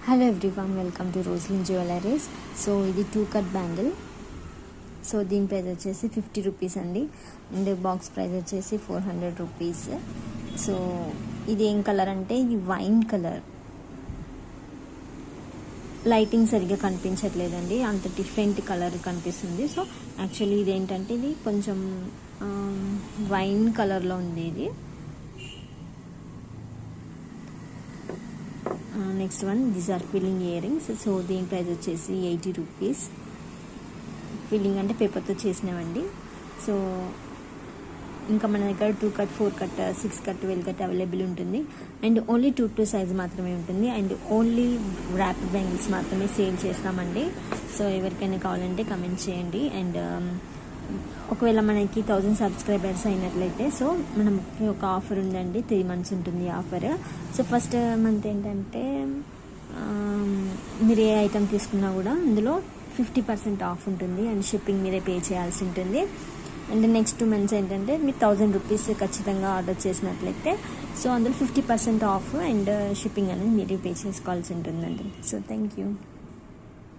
Hello everyone, welcome to Roslin jewelleries. So ఇది 2 cut bangle. So దీని price వచ్చేసి 50 rupees అండి. అండ్ బాక్స్ ప్రైస్ వచ్చేసి 400 రూపీస్. సో ఇది ఏం కలర్ అంటే ఇది వైన్ కలర్. లైటింగ్ సరిగ్గా కనిపించట్లేదండి, అంత డిఫరెంట్ కలర్ కనిపిస్తుంది. సో యాక్చువల్లీ ఇది ఏంటంటే ఇది కొంచెం వైన్ కలర్లో ఉంది ఇది. Next one, these are filling earrings. So దీని ప్రైస్ వచ్చేసి 80 రూపీస్. ఫిల్లింగ్ అంటే పేపర్తో చేసినవండి. సో ఇంకా మన దగ్గర 2 cut, 4 cut, 6 cut, 12 cut available ఉంటుంది. అండ్ ఓన్లీ 2 సైజ్ మాత్రమే ఉంటుంది. అండ్ ఓన్లీ ర్యాప్ బ్యాంగిల్స్ మాత్రమే సేల్ చేస్తామండి. సో ఎవరికైనా కావాలంటే కమెంట్ చేయండి. అండ్ ఒకవేళ మనకి 1000 సబ్స్క్రైబర్స్ అయినట్లయితే సో మనకి ఒక ఆఫర్ ఉందండి, 3 months ఉంటుంది ఆఫర్. సో ఫస్ట్ మంత్ ఏంటంటే మీరు ఏ ఐటమ్ తీసుకున్నా కూడా అందులో 50% ఆఫ్ ఉంటుంది. అండ్ షిప్పింగ్ మీరే పే చేయాల్సి ఉంటుంది. అండ్ నెక్స్ట్ 2 months ఏంటంటే మీరు 1000 రూపీస్ ఖచ్చితంగా ఆర్డర్ చేసినట్లయితే సో అందులో 50% ఆఫ్ అండ్ షిప్పింగ్ అనేది మీరే పే చేసుకోవాల్సి ఉంటుందండి. So thank you.